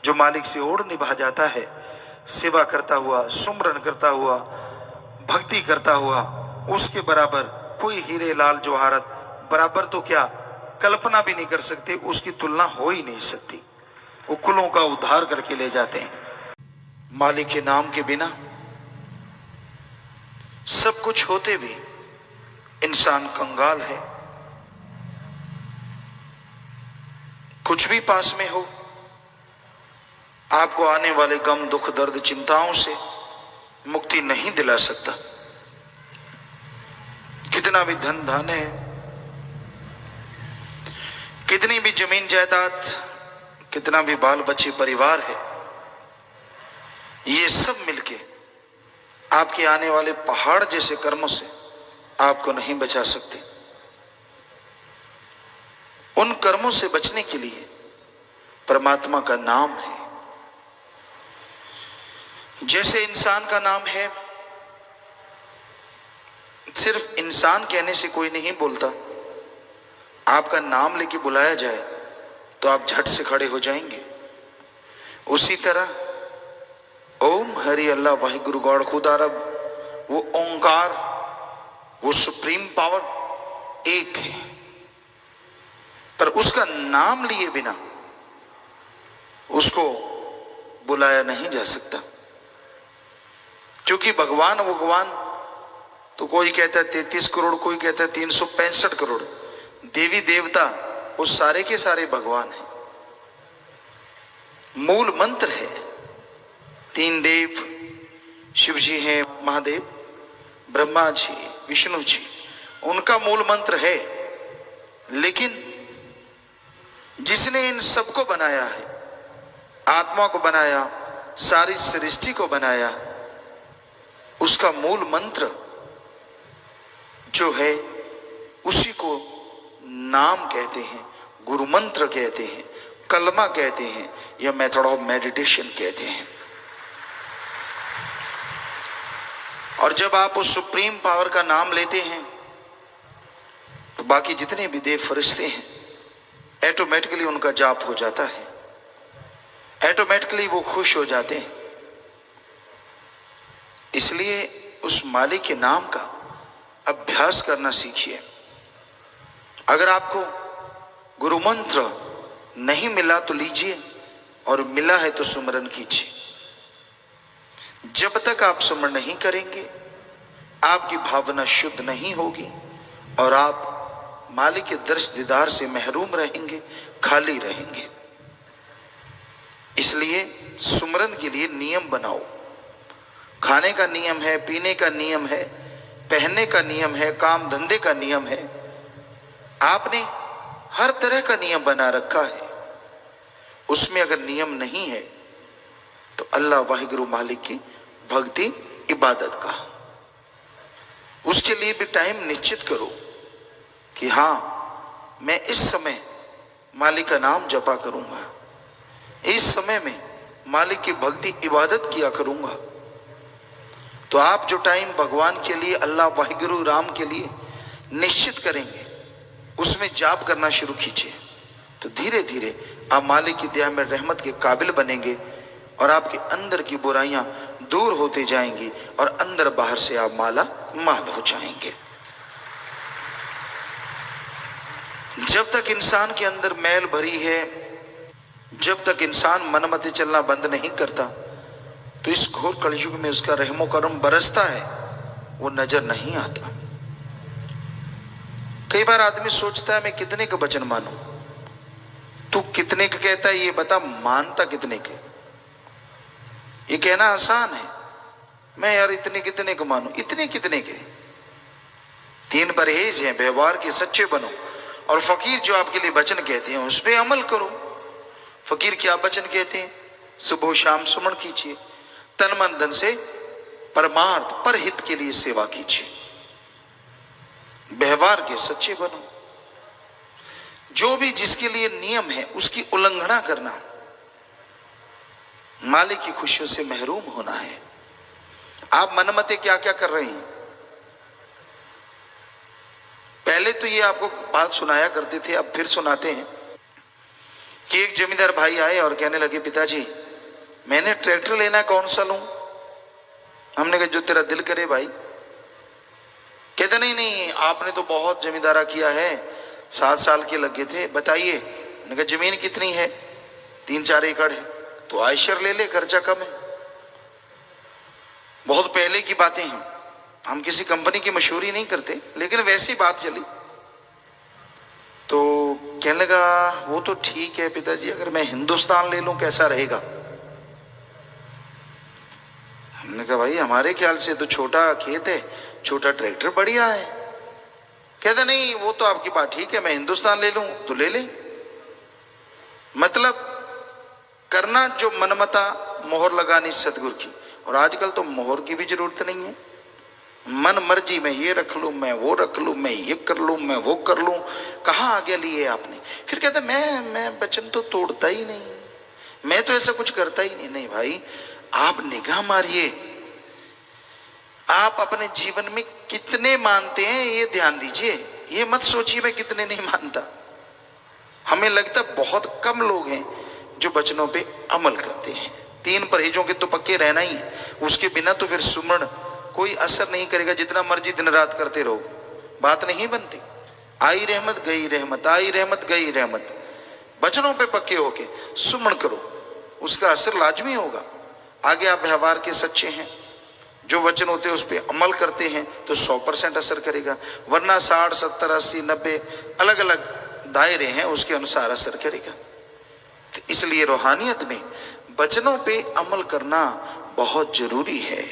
जो मालिक से ओढ़ निभा जाता है, सेवा करता हुआ, सुमरन करता हुआ, भक्ति करता हुआ, उसके बराबर कोई हीरे लाल जवाहरत बराबर तो क्या कल्पना भी नहीं कर सकते, उसकी तुलना हो ही नहीं सकती। वो कुलों का उद्धार करके ले जाते हैं। मालिक के नाम के बिना सब कुछ होते भी इंसान कंगाल है। कुछ भी पास में हो, आपको आने वाले गम दुख दर्द चिंताओं से मुक्ति नहीं दिला सकता। कितना भी धन धन है, कितनी भी जमीन जायदाद, कितना भी बाल बच्चे परिवार है, ये सब मिलके आपके आने वाले पहाड़ जैसे कर्मों से आपको नहीं बचा सकते। उन कर्मों से बचने के लिए परमात्मा का नाम है। जैसे इंसान का नाम है, सिर्फ इंसान कहने से कोई नहीं बोलता। आपका नाम लेके बुलाया जाए तो आप झट से खड़े हो जाएंगे। उसी तरह ओम हरि अल्लाह वाहिगुरु गॉड खुदा रब, वो ओंकार, वो सुप्रीम पावर एक है, पर उसका नाम लिए बिना उसको बुलाया नहीं जा सकता। क्योंकि भगवान भगवान तो कोई कहता है 33 करोड़, कोई कहता है 365 करोड़, देवी देवता वो सारे के सारे भगवान हैं। मूल मंत्र है, तीन देव, शिव जी हैं, महादेव, ब्रह्मा जी, विष्णु जी, उनका मूल मंत्र है। लेकिन जिसने इन सबको बनाया है, आत्मा को बनाया, सारी सृष्टि को बनाया, उसका मूल मंत्र जो है उसी को नाम कहते हैं, गुरु मंत्र कहते हैं, कलमा कहते हैं, या मेथड ऑफ मेडिटेशन कहते हैं। और जब आप उस सुप्रीम पावर का नाम लेते हैं तो बाकी जितने भी देव फरिश्ते हैं ऑटोमेटिकली उनका जाप हो जाता है, ऑटोमेटिकली वो खुश हो जाते हैं। इसलिए उस मालिक के नाम का अभ्यास करना सीखिए। अगर आपको गुरु मंत्र नहीं मिला तो लीजिए, और मिला है तो सुमरन कीजिए। जब तक आप सुमरन नहीं करेंगे, आपकी भावना शुद्ध नहीं होगी और आप मालिक के दर्श दीदार से महरूम रहेंगे, खाली रहेंगे। इसलिए सुमरन के लिए नियम बनाओ। खाने का नियम है, पीने का नियम है, पहनने का नियम है, काम धंधे का नियम है। आपने हर तरह का नियम बना रखा है। उसमें अगर नियम नहीं है तो अल्लाह वाहिगुरु मालिक की भक्ति, इबादत का, उसके लिए भी टाइम निश्चित करो कि हाँ मैं इस समय मालिक का नाम जपा करूंगा, इस समय में मालिक की भक्ति इबादत किया करूंगा। तो आप जो टाइम भगवान के लिए, अल्लाह वाहिगुरु राम के लिए निश्चित करेंगे, उसमें जाप करना शुरू कीजिए। तो धीरे धीरे आप मालिक की दया में रहमत के काबिल बनेंगे और आपके अंदर की बुराइयां दूर होते जाएंगी और अंदर बाहर से आप माला माल हो जाएंगे। जब तक इंसान के अंदर मैल भरी है, जब तक इंसान मनमते चलना बंद नहीं करता, तो इस घोर कलयुग में उसका रहमो करम बरसता है, वो नजर नहीं आता। कई बार आदमी सोचता है मैं कितने का वचन मानूं। तू कितने का कहता है ये बता, मानता कितने के? ये कहना आसान है, मैं यार इतने कितने को मानूं। इतने कितने के? 3 परहेज हैं, व्यवहार के सच्चे बनो, और फकीर जो आपके लिए वचन कहते हैं उस पर अमल करो। फकीर क्या वचन कहते हैं? सुबह शाम सुमन कीजिए, तन मन धन से परमार्थ परहित के लिए सेवा कीजिए, व्यवहार के सच्चे बनो। जो भी जिसके लिए नियम है उसकी उल्लंघना करना, मालिक की खुशियों से महरूम होना है। आप मनमते क्या क्या कर रहे हैं? पहले तो ये आपको बात सुनाया करते थे, अब फिर सुनाते हैं कि एक जमींदार भाई आए और कहने लगे, पिताजी मैंने ट्रैक्टर लेना है, कौन सा लूं? हमने कहा जो तेरा दिल करे भाई। कहते नहीं नहीं, आपने तो बहुत जमींदारा किया है, 7 साल के लगे थे, बताइए। मैंने कहा जमीन कितनी है? 3-4 एकड़ है। तो आयशर ले ले, खर्चा कम है। बहुत पहले की बातें हैं, हम किसी कंपनी की मशहूरी नहीं करते, लेकिन वैसी बात चली। तो कहने लगा वो तो ठीक है पिताजी, अगर मैं हिंदुस्तान ले लूं कैसा रहेगा? हमने कहा भाई हमारे ख्याल से तो छोटा खेत है, छोटा ट्रैक्टर बढ़िया है। कहते नहीं वो तो आपकी बात ठीक है, मैं हिंदुस्तान ले लूं तो ले ले। मतलब करना जो मनमता, मोहर लगानी सतगुरु की। और आजकल तो मोहर की भी जरूरत नहीं है, मन मर्जी में ये रख लूं, मैं वो रख लूं, मैं ये कर लूं, मैं वो कर लूं। कहां आगे लिए आपने? फिर कहते मैं वचन तो तोड़ता ही नहीं, मैं तो ऐसा कुछ करता ही नहीं। नहीं भाई, आप निगाह मारिए, आप अपने जीवन में कितने मानते हैं ये ध्यान दीजिए। ये मत सोचिए मैं कितने नहीं मानता। हमें लगता बहुत कम लोग हैं जो वचनों पे अमल करते हैं। 3 परहेजों के तो पक्के रहना ही है, उसके बिना तो फिर सुमरण कोई असर नहीं करेगा, जितना मर्जी दिन रात करते रहो, बात नहीं बनती। आई रहमत गई रहमत, आई रहमत गई रहमत। वचनों पे पक्के होके सुमरण करो, उसका असर लाजमी होगा। आगे आप व्यवहार के सच्चे हैं, जो वचन होते हैं उस पर अमल करते हैं तो 100% असर करेगा, वरना 60, 70, 80, 90 अलग अलग दायरे हैं, उसके अनुसार असर करेगा। तो इसलिए रूहानियत में वचनों पे अमल करना बहुत जरूरी है।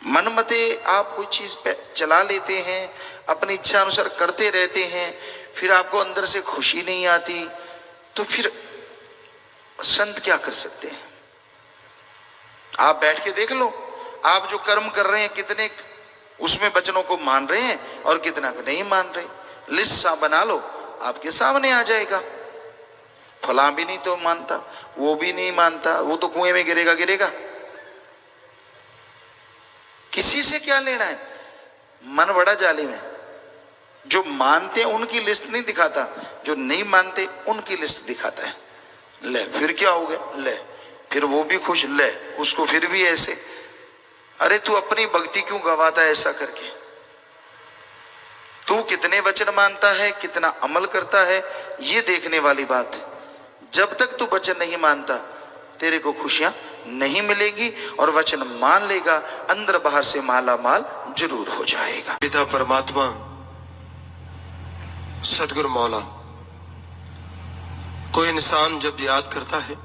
मनमते आप कोई चीज पे चला लेते हैं, अपनी इच्छा अनुसार करते रहते हैं, फिर आपको अंदर से खुशी नहीं आती, तो फिर संत क्या कर सकते हैं? आप बैठ के देख लो, आप जो कर्म कर रहे हैं कितने उसमें वचनों को मान रहे हैं और कितना को नहीं मान रहे। लिस्ट सा बना लो, आपके सामने आ जाएगा। फला भी नहीं तो मानता, वो भी नहीं मानता, वो तो कुएं में गिरेगा गिरेगा। किसी से क्या लेना है? मन बड़ा जालिम है। जो मानते हैं उनकी लिस्ट नहीं दिखाता, जो नहीं मानते उनकी लिस्ट दिखाता है। ले फिर क्या हो गया? ले फिर वो भी खुश, ले उसको फिर भी ऐसे। अरे तू अपनी भक्ति क्यों गवाता है ऐसा करके? तू कितने वचन मानता है, कितना अमल करता है, ये देखने वाली बात है। जब तक तू वचन नहीं मानता तेरे को खुशियां नहीं मिलेगी, और वचन मान लेगा अंदर बाहर से माला माल जरूर हो जाएगा। पिता परमात्मा सतगुरु मौला कोई इंसान जब याद करता है,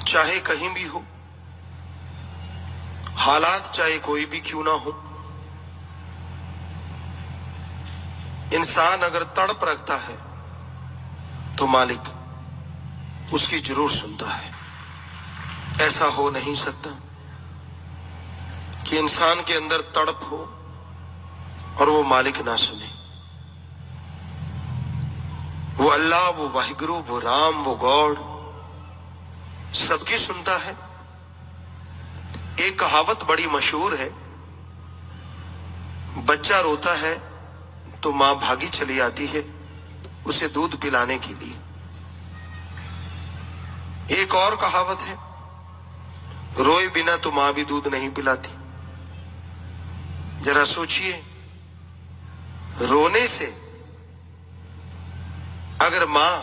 चाहे कहीं भी हो, हालात चाहे कोई भी क्यों ना हो, इंसान अगर तड़प रखता है तो मालिक उसकी जरूर सुनता है। ऐसा हो नहीं सकता कि इंसान के अंदर तड़प हो और वो मालिक ना सुने। वो अल्लाह, वो वाहिगुरु, वो राम, वो गॉड सबकी सुनता है। एक कहावत बड़ी मशहूर है, बच्चा रोता है तो मां भागी चली आती है उसे दूध पिलाने के लिए। एक और कहावत है, रोए बिना तो मां भी दूध नहीं पिलाती। जरा सोचिए, रोने से अगर मां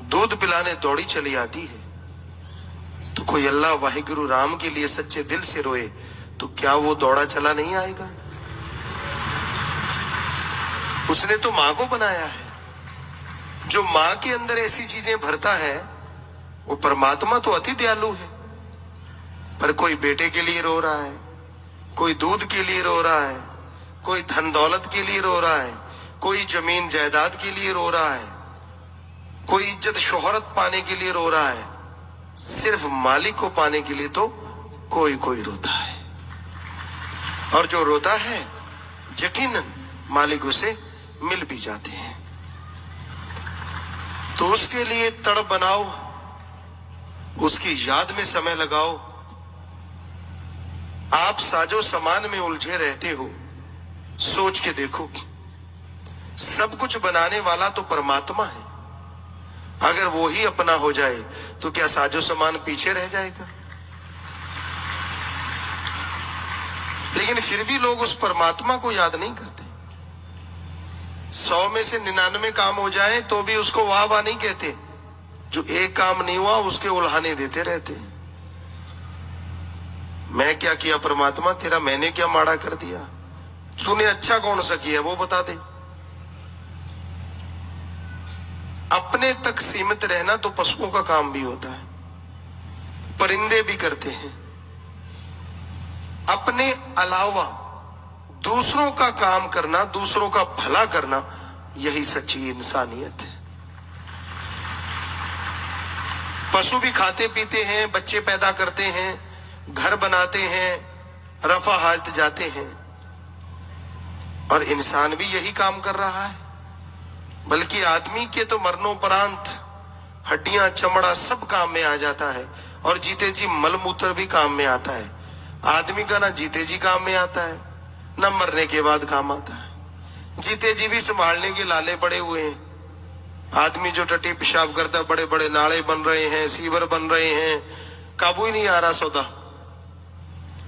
दूध पिलाने दौड़ी चली आती है, तो कोई अल्लाह वाहिगुरु राम के लिए सच्चे दिल से रोए तो क्या वो दौड़ा चला नहीं आएगा? उसने तो मां को बनाया है। जो मां के अंदर ऐसी चीजें भरता है, वो परमात्मा तो अति दयालु है। पर कोई बेटे के लिए रो रहा है, कोई दूध के लिए रो रहा है, कोई धन दौलत के लिए रो रहा है, कोई जमीन जायदाद के लिए रो रहा है, कोई इज्जत शोहरत पाने के लिए रो रहा है। सिर्फ मालिक को पाने के लिए तो कोई कोई रोता है। और जो रोता है यकीनन मालिक उसे मिल भी जाते हैं। तो उसके लिए तड़प बनाओ, उसकी याद में समय लगाओ। आप साजो सामान में उलझे रहते हो, सोच के देखो, सब कुछ बनाने वाला तो परमात्मा है। अगर वो ही अपना हो जाए तो क्या साजो सामान पीछे रह जाएगा? लेकिन फिर भी लोग उस परमात्मा को याद नहीं करते। 100 में से 99 काम हो जाए तो भी उसको वाह वाह नहीं कहते। जो एक काम नहीं हुआ उसके उल्हाने देते रहते हैं। मैं क्या किया परमात्मा तेरा, मैंने क्या माड़ा कर दिया, तूने अच्छा कौन सा किया वो बता दे। अपने तक सीमित रहना तो पशुओं का काम भी होता है, परिंदे भी करते हैं। अपने अलावा दूसरों का काम करना, दूसरों का भला करना, यही सच्ची इंसानियत है। पशु भी खाते पीते हैं, बच्चे पैदा करते हैं, घर बनाते हैं, रफा हाजत जाते हैं, और इंसान भी यही काम कर रहा है। बल्कि आदमी के तो मरणोपरांत हड्डियां चमड़ा सब काम में आ जाता है, और जीते जी मलमूत्र भी काम में आता है। आदमी का ना जीते जी काम में आता है, ना मरने के बाद काम आता है। जीते जी भी संभालने के लाले पड़े हुए हैं। आदमी जो टट्टी पेशाब करता है, बड़े बड़े नाले बन रहे हैं, सीवर बन रहे हैं, काबू ही नहीं आ रहा सौदा।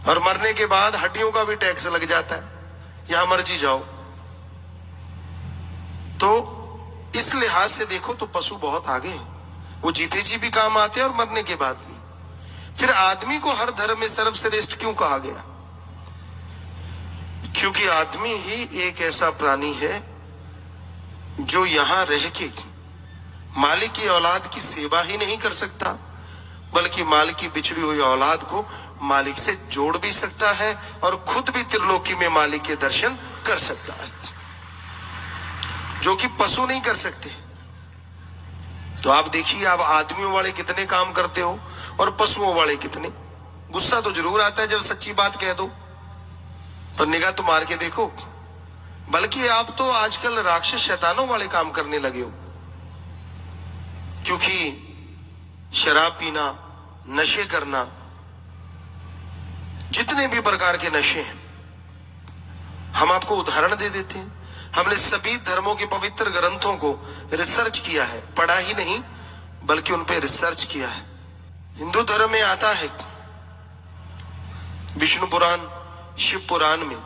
और मरने के बाद हड्डियों का भी टैक्स लग जाता है, यहां मर्जी जाओ। तो इस लिहाज से देखो तो पशु बहुत आगे हैं। वो जीते जी भी काम आते हैं और मरने के बाद भी। फिर आदमी को हर धर्म में सर्वश्रेष्ठ क्यों कहा गया? क्योंकि आदमी ही एक ऐसा प्राणी है जो यहां रह के मालिक की औलाद की सेवा ही नहीं कर सकता, बल्कि मालिक की बिछड़ी हुई औलाद को मालिक से जोड़ भी सकता है, और खुद भी त्रिलोकी में मालिक के दर्शन कर सकता है, जो कि पशु नहीं कर सकते। तो आप देखिए, आप आदमियों वाले कितने काम करते हो और पशुओं वाले कितने। गुस्सा तो जरूर आता है जब सच्ची बात कह दो, पर निगाह तो मार के देखो। बल्कि आप तो आजकल राक्षस शैतानों वाले काम करने लगे हो, क्योंकि शराब पीना, नशे करना, जितने भी प्रकार के नशे हैं, हम आपको उदाहरण दे देते हैं। हमने सभी धर्मों के पवित्र ग्रंथों को रिसर्च किया है, पढ़ा ही नहीं बल्कि उन पे रिसर्च किया है। हिंदू धर्म में आता है, विष्णु पुराण, शिव पुराण में,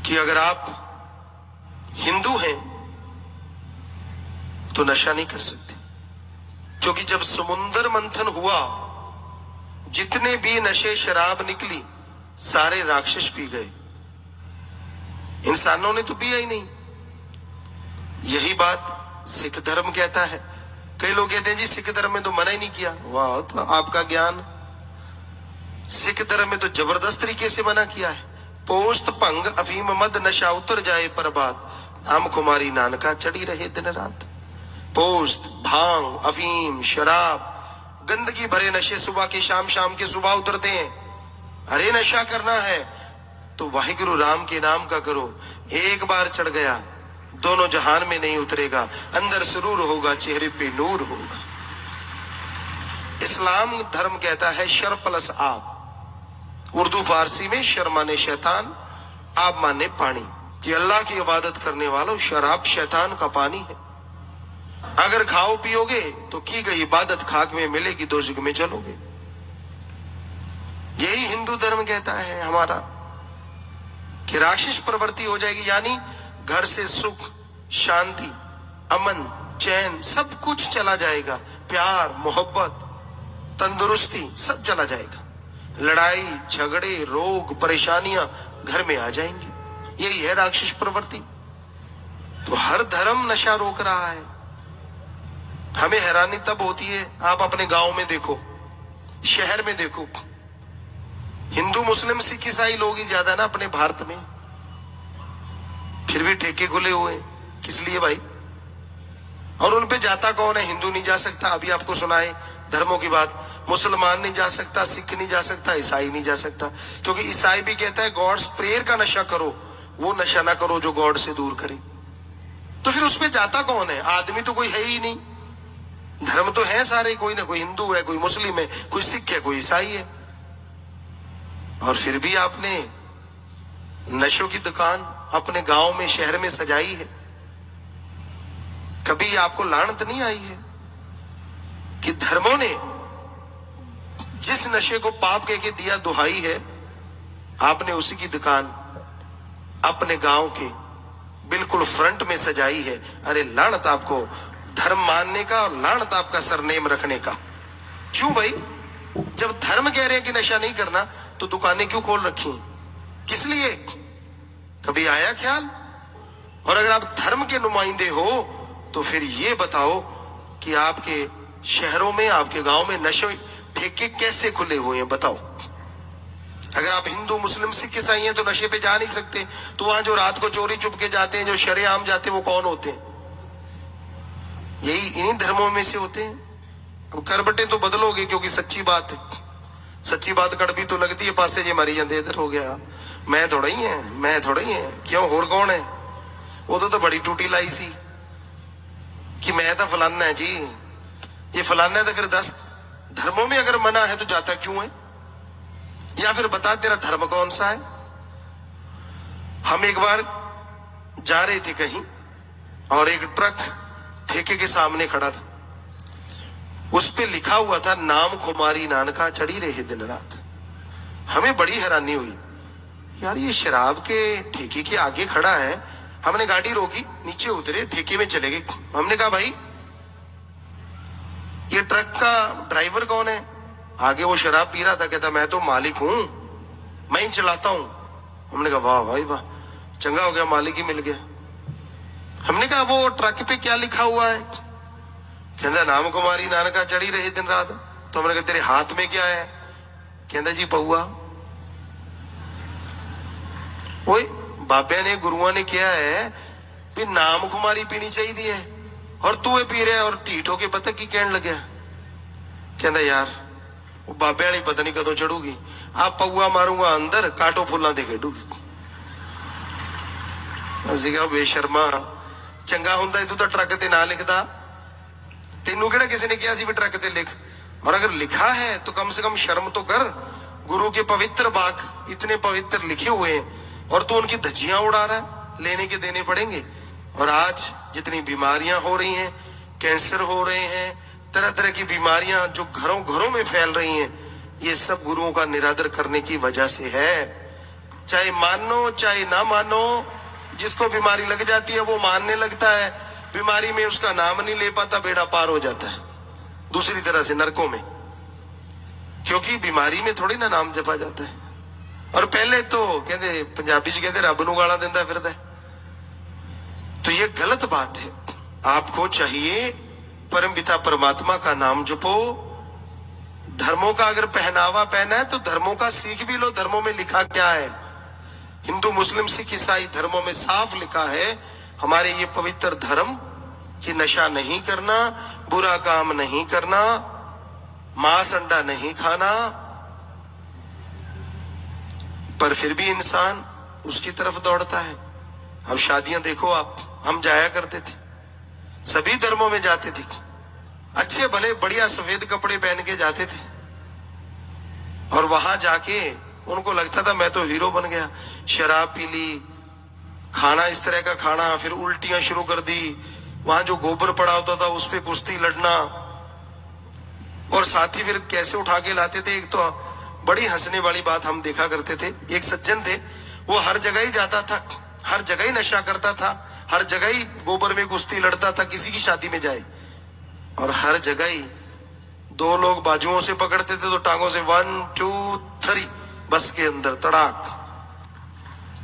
कि अगर आप हिंदू हैं तो नशा नहीं कर सकते, क्योंकि जब समुद्र मंथन हुआ, जितने भी नशे शराब निकली सारे राक्षस पी गए, इंसानों ने तो पिया ही नहीं। यही बात सिख धर्म कहता है। कई लोग कहते हैं जी सिख धर्म में तो मना ही नहीं किया। वाह, तो आपका ज्ञान। सिख धर्म में तो जबरदस्त तरीके से मना किया है। पोस्त भंग अफीम मद नशा उतर जाए पर बात, नाम कुमारी नानका चढ़ी रहे दिन रात। पोस्त, भांग, अफीम, शराब, गंदगी भरे नशे सुबह के शाम, शाम के सुबह उतरते हैं। अरे नशा करना है तो वाहिगुरु राम के नाम का करो। एक बार चढ़ गया दोनों जहान में नहीं उतरेगा, अंदर सुरूर होगा, चेहरे पे नूर होगा। इस्लाम धर्म कहता है शर प्लस आप। उर्दू फारसी में शर माने शैतान, आप माने पानी। कि अल्लाह की इबादत करने वालों, शराब शैतान का पानी है। अगर खाओ पियोगे तो की गई इबादत खाक में मिलेगी, दोज़ख में चलोगे। यही हिंदू धर्म कहता है हमारा, कि राक्षस प्रवृत्ति हो जाएगी, यानी घर से सुख, शांति, अमन, चैन सब कुछ चला जाएगा। प्यार, मोहब्बत, तंदुरुस्ती सब चला जाएगा। लड़ाई झगड़े रोग परेशानियां घर में आ जाएंगी। यही है राक्षस प्रवृत्ति। तो हर धर्म नशा रोक रहा है। हमें हैरानी तब होती है, आप अपने गांव में देखो, शहर में देखो, हिंदू मुस्लिम सिख ईसाई लोग ही ज्यादा ना अपने भारत में, फिर भी ठेके खुले हुए। किस लिए भाई? और उन पे जाता कौन है? हिंदू नहीं जा सकता, अभी आपको सुनाए धर्मों की बात, मुसलमान नहीं जा सकता, सिख नहीं जा सकता, ईसाई नहीं जा सकता, क्योंकि ईसाई भी कहता है गॉड्स प्रेयर का नशा करो, वो नशा ना करो जो गॉड से दूर करे। तो फिर उस पे जाता कौन है? आदमी तो कोई है ही नहीं। धर्म तो है सारे, कोई ना कोई हिंदू है, कोई मुस्लिम है, कोई सिख है, कोई ईसाई है। और फिर भी आपने नशों की दुकान अपने गांव में शहर में सजाई है। कभी आपको लानत नहीं आई है कि धर्मों ने जिस नशे को पाप कह के दिया दुहाई है, आपने उसी की दुकान अपने गांव के बिल्कुल फ्रंट में सजाई है। अरे लानत आपको धर्म मानने का और लानत आपका सरनेम रखने का। क्यों भाई? जब धर्म कह रहे हैं कि नशा नहीं करना, तो दुकानें क्यों खोल रखी? किस लिए? कभी आया ख्याल? और अगर आप धर्म के नुमाइंदे हो तो फिर ये बताओ कि आपके शहरों में, आपके गांव में नशे ठेके कैसे खुले हुए हैं? बताओ। अगर आप हिंदू मुस्लिम सिख ईसाई हैं तो नशे पे जा नहीं सकते, तो वहां जो रात को चोरी चुप के जाते हैं, जो शरेआम जाते हैं, वो कौन होते हैं? यही इन्हीं धर्मों में से होते हैं। अब करबटे तो बदलोगे, क्योंकि सच्ची बात है, सच्ची बात कड़वी तो लगती है। पासे जे मारी जाते, इधर हो गया, मैं थोड़ा ही है, मैं थोड़ा ही है। क्यों, होर कौन है? वो तो बड़ी टूटी लाई सी कि मैं तो फलाना है जी, ये फलाना है। तो फिर 10 धर्मों में अगर मना है तो जाता क्यों है? या फिर बता तेरा धर्म कौन सा है? हम एक बार जा रहे थे कहीं और एक ट्रक ठेके के सामने खड़ा था। उस पे लिखा हुआ था नाम कुमारी नानका चढ़ी रहे दिन रात। हमें बड़ी हैरानी हुई, यार ये शराब के ठेके के आगे खड़ा है। हमने गाड़ी रोकी, नीचे उतरे, ठेके में चले गए। हमने कहा भाई ये ट्रक का ड्राइवर कौन है? आगे वो शराब पी रहा था, कहता मैं तो मालिक हूं, मैं ही चलाता हूं। हमने कहा वाह भाई वाह, चंगा हो गया, मालिक ही मिल गया। हमने कहा वो ट्रक पे क्या लिखा हुआ है? कहता नाम कुमारी नानका चढ़ी रही दिन रात। तो हमने कहा तेरे हाथ में क्या है? कहता जी पौआ। वो बाबे ने गुरुआ ने किया है भी नाम कुमारी पीनी चाहिए है, और तू ये पी रहा है और ढीठ होके पता की कहने लगे। कहता यार वो बाबे वाली पता नहीं कदों चढ़ूगी, आप पौआ मारूंगा अंदर, काटो फुल्ला दे खेडूगी। ਅਸੀਂ ਕਿਹਾ ਬੇਸ਼ਰਮਾ, ਚੰਗਾ ਹੁੰਦਾ ਤੂੰ ਤਾਂ ट्रक ਤੇ ना लिखता। तेनू ਕਿਹੜਾ ਕਿਸੇ ने किया सी भी ट्रक ते लिख, और अगर लिखा है तो कम से कम शर्म तो कर। गुरु के पवित्र वाक इतने पवित्र लिखे हुए हैं और तू उनकी धज्जियां उड़ा रहा है, लेने के देने पड़ेंगे। और आज जितनी बीमारियां हो रही हैं, कैंसर हो रहे हैं, तरह तरह की बीमारियां जो घरों घरों में फैल रही हैं, ये सब गुरुओं का निरादर करने की वजह से है। चाहे मानो चाहे ना मानो, जिसको बीमारी लग जाती है वो मानने लगता है, बीमारी में उसका नाम नहीं ले पाता, बेड़ा पार हो जाता है दूसरी तरह से नरकों में, क्योंकि बीमारी में थोड़ी ना नाम जपा जाता है। और पहले तो कहते पंजाबी जी कहते रब नूं गालां दिंदा फिरदा है। तो ये गलत बात है। आपको चाहिए परम पिता परमात्मा का नाम जपो। धर्मों का अगर पहनावा पहना है तो धर्मों का सीख भी लो। धर्मों में लिखा क्या है? हिंदू मुस्लिम सिख ईसाई धर्मों में साफ लिखा है, हमारे ये पवित्र धर्म, कि नशा नहीं करना, बुरा काम नहीं करना, मांस अंडा नहीं खाना। पर फिर भी इंसान उसकी तरफ दौड़ता है। अब शादियां देखो आप, हम जाया करते थे, सभी धर्मों में जाते थे, अच्छे भले बढ़िया सफेद कपड़े पहन के जाते थे, और वहां जाके उनको लगता था मैं तो हीरो बन गया। शराब पी ली, खाना इस तरह का खाना, फिर उल्टियां शुरू कर दी, वहां जो गोबर पड़ा होता था उस पे कुश्ती लड़ना, और साथ ही फिर कैसे उठा के लाते थे। एक तो बड़ी हंसने वाली बात हम देखा करते थे, एक सज्जन थे, वो हर जगह ही जाता था, हर जगह ही नशा करता था, हर जगह ही गोबर में कुश्ती लड़ता था, किसी की शादी में जाए, और हर जगह ही 2 लोग बाजुओं से पकड़ते थे तो टांगों से 1 2 पत्थर ही बस के अंदर तड़ाक।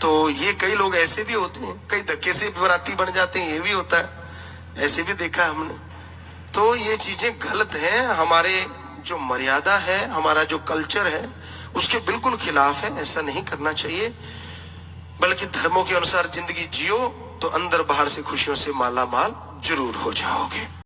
तो ये कई लोग ऐसे भी होते हैं, कई धक्के से बराती बन जाते हैं, ये भी होता है, ऐसे भी देखा हमने। तो ये चीजें गलत हैं, हमारे जो मर्यादा है, हमारा जो कल्चर है, उसके बिल्कुल खिलाफ है। ऐसा नहीं करना चाहिए, बल्कि धर्मों के अनुसार जिंदगी जियो तो अंदर बाहर से खुशियों से माला माल जरूर हो जाओगे।